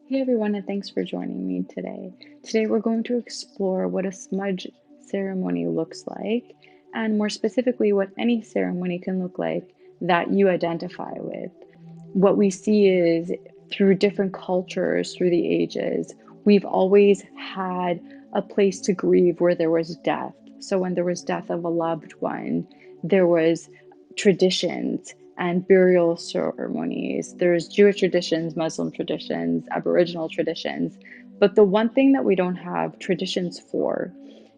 Hey everyone, and thanks for joining me today. Today we're going to explore what a smudge ceremony looks like, and more specifically, what any ceremony can look like that you identify with. What we see is through different cultures, through the ages, we've always had a place to grieve where there was death. So when there was death of a loved one, there was traditions and burial ceremonies. There's Jewish traditions, Muslim traditions, Aboriginal traditions. But the one thing that we don't have traditions for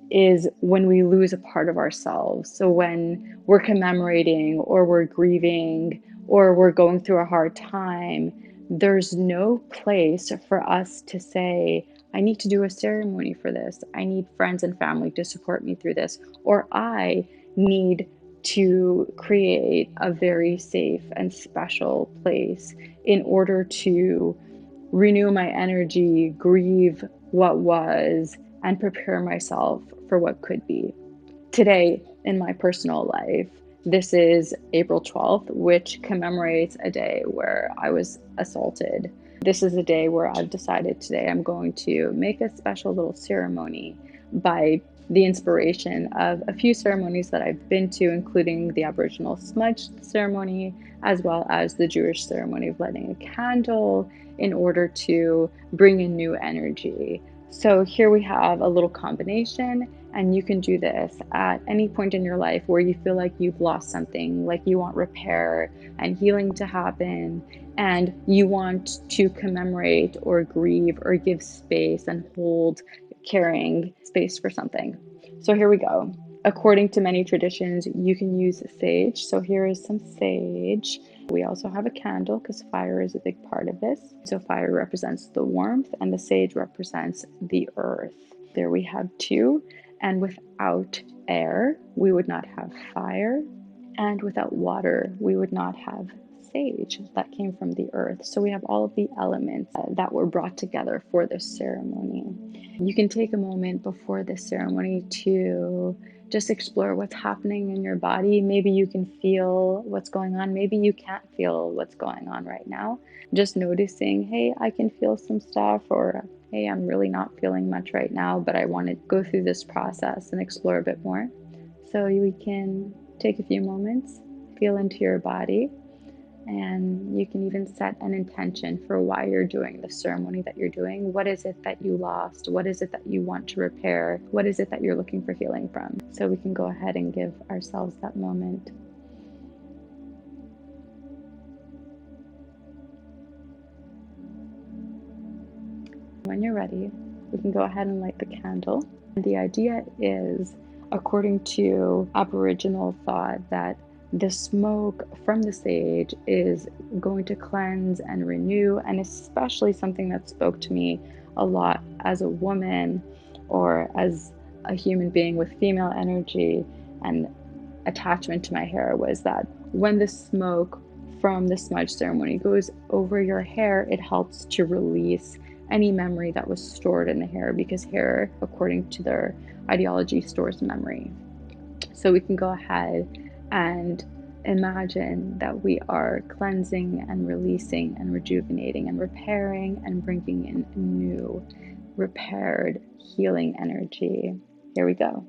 is when we lose a part of ourselves. So when we're commemorating or we're grieving or we're going through a hard time, there's no place for us to say, I need to do a ceremony for this. I need friends and family to support me through this. Or I need to create a very safe and special place in order to renew my energy, grieve what was, and prepare myself for what could be. Today, in my personal life, this is April 12th, which commemorates a day where I was assaulted. This is a day where I've decided today I'm going to make a special little ceremony by the inspiration of a few ceremonies that I've been to, including the Aboriginal Smudge ceremony, as well as the Jewish ceremony of lighting a candle in order to bring in new energy. So here we have a little combination, and you can do this at any point in your life where you feel like you've lost something, like you want repair and healing to happen, and you want to commemorate or grieve or give space and hold carrying space for something. So here we go. According to many traditions, you can use sage. So here is some sage. We also have a candle because fire is a big part of this. So fire represents the warmth and the sage represents the earth. There we have two. And without air, we would not have fire. And without water, we would not have sage that came from the earth. So we have all of the elements that were brought together for this ceremony. You can take a moment before this ceremony to just explore what's happening in your body. Maybe you can feel what's going on. Maybe you can't feel what's going on right now. Just noticing, hey, I can feel some stuff, or hey, I'm really not feeling much right now, but I want to go through this process and explore a bit more. So we can take a few moments, feel into your body, and you can even set an intention for why you're doing the ceremony that you're doing. What is it that you lost? What is it that you want to repair? What is it that you're looking for healing from? So we can go ahead and give ourselves that moment. When you're ready, we can go ahead and light the candle. And the idea is, according to Aboriginal thought, that the smoke from the sage is going to cleanse and renew, and especially something that spoke to me a lot as a woman or as a human being with female energy and attachment to my hair was that when the smoke from the smudge ceremony goes over your hair, it helps to release any memory that was stored in the hair, because hair, according to their ideology, stores memory. So we can go ahead and imagine that we are cleansing and releasing and rejuvenating and repairing and bringing in new, repaired, healing energy. Here we go.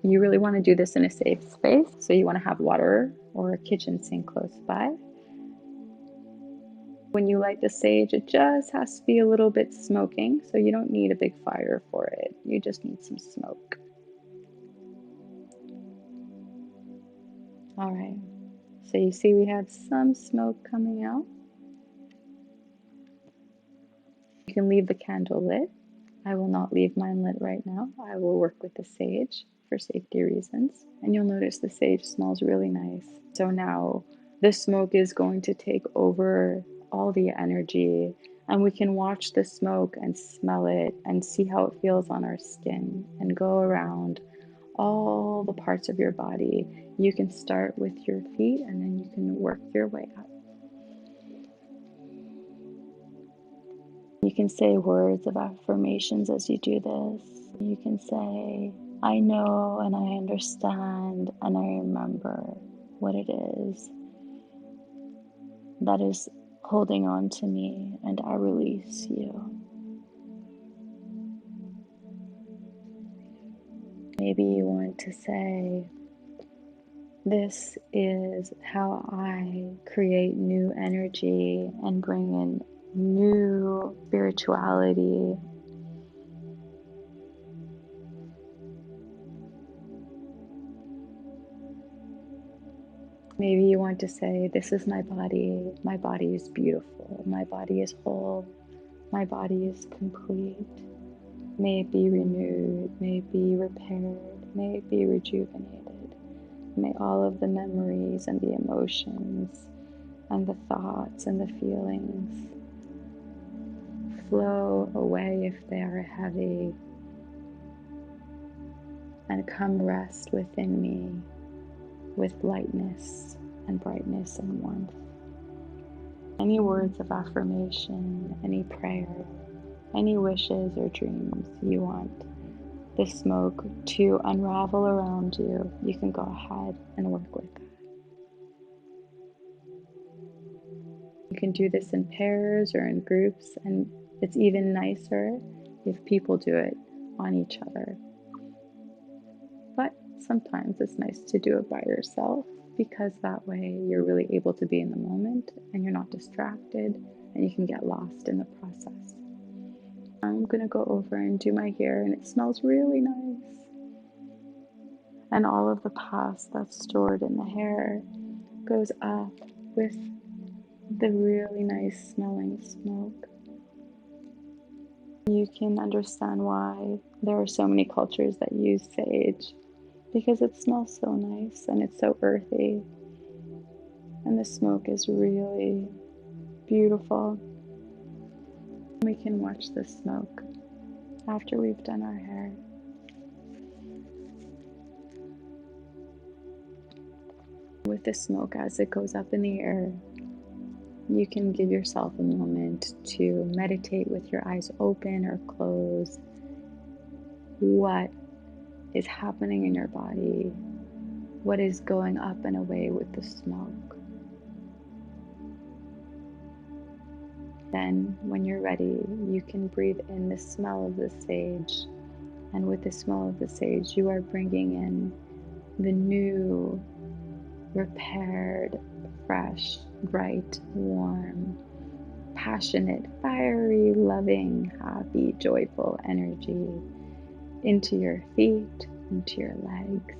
You really want to do this in a safe space, so you want to have water or a kitchen sink close by. When you light the sage, it just has to be a little bit smoking, so you don't need a big fire for it. You just need some smoke. All right, so you see we have some smoke coming out. You can leave the candle lit. I will not leave mine lit right now. I will work with the sage for safety reasons. And you'll notice the sage smells really nice. So now the smoke is going to take over all the energy, and we can watch the smoke and smell it and see how it feels on our skin and go around all the parts of your body. You can start with your feet and then you can work your way up. You can say words of affirmations as you do this. You can say, I know and I understand and I remember what it is that is holding on to me, and I release you. Maybe you want to say, this is how I create new energy and bring in new spirituality. Maybe you want to say, this is my body. My body is beautiful. My body is whole. My body is complete. May it be renewed. May it be repaired. May it be rejuvenated. May all of the memories and the emotions and the thoughts and the feelings flow away if they are heavy and come rest within me with lightness and brightness and warmth. Any words of affirmation, any prayer, any wishes or dreams you want the smoke to unravel around you, you can go ahead and work with that. You can do this in pairs or in groups, and it's even nicer if people do it on each other. But sometimes it's nice to do it by yourself, because that way you're really able to be in the moment and you're not distracted and you can get lost in the process. I'm gonna go over and do my hair, and it smells really nice. And all of the past that's stored in the hair goes up with the really nice smelling smoke. You can understand why there are so many cultures that use sage, because it smells so nice and it's so earthy. And the smoke is really beautiful. We can watch the smoke after we've done our hair. With the smoke as it goes up in the air, you can give yourself a moment to meditate with your eyes open or closed. What is happening in your body? What is going up and away with the smoke? Then, when you're ready, you can breathe in the smell of the sage. And with the smell of the sage, you are bringing in the new, repaired, fresh, bright, warm, passionate, fiery, loving, happy, joyful energy into your feet, into your legs,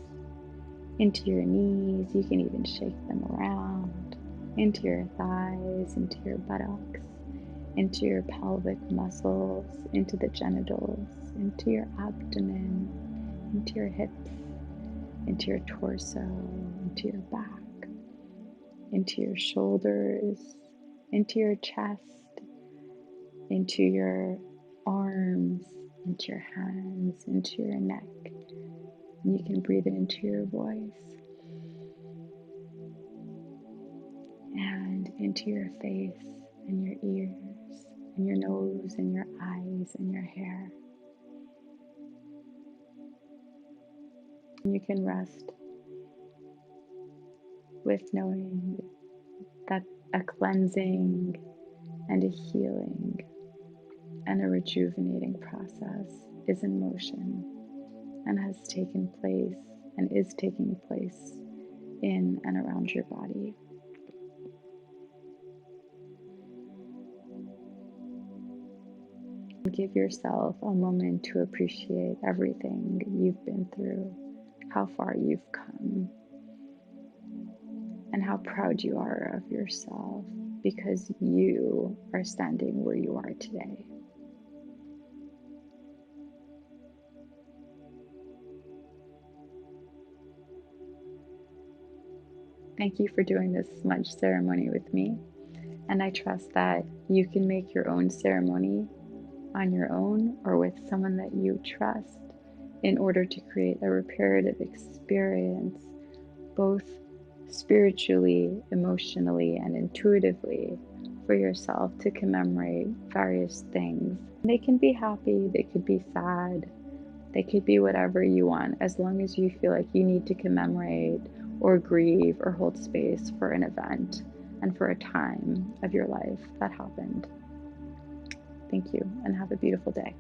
into your knees. You can even shake them around, into your thighs, into your buttocks, into your pelvic muscles, into the genitals, into your abdomen, into your hips, into your torso, into your back, into your shoulders, into your chest, into your arms, into your hands, into your neck. And you can breathe it into your voice and into your face and your ears and your nose and your eyes and your hair. And you can rest with knowing that a cleansing and a healing and a rejuvenating process is in motion and has taken place and is taking place in and around your body. Give yourself a moment to appreciate everything you've been through, how far you've come, and how proud you are of yourself because you are standing where you are today. Thank you for doing this smudge ceremony with me, and I trust that you can make your own ceremony on your own or with someone that you trust in order to create a reparative experience, both spiritually, emotionally, and intuitively for yourself to commemorate various things. They can be happy, they could be sad, They could be whatever you want, as long as you feel like you need to commemorate or grieve or hold space for an event and for a time of your life that happened. Thank you, and have a beautiful day.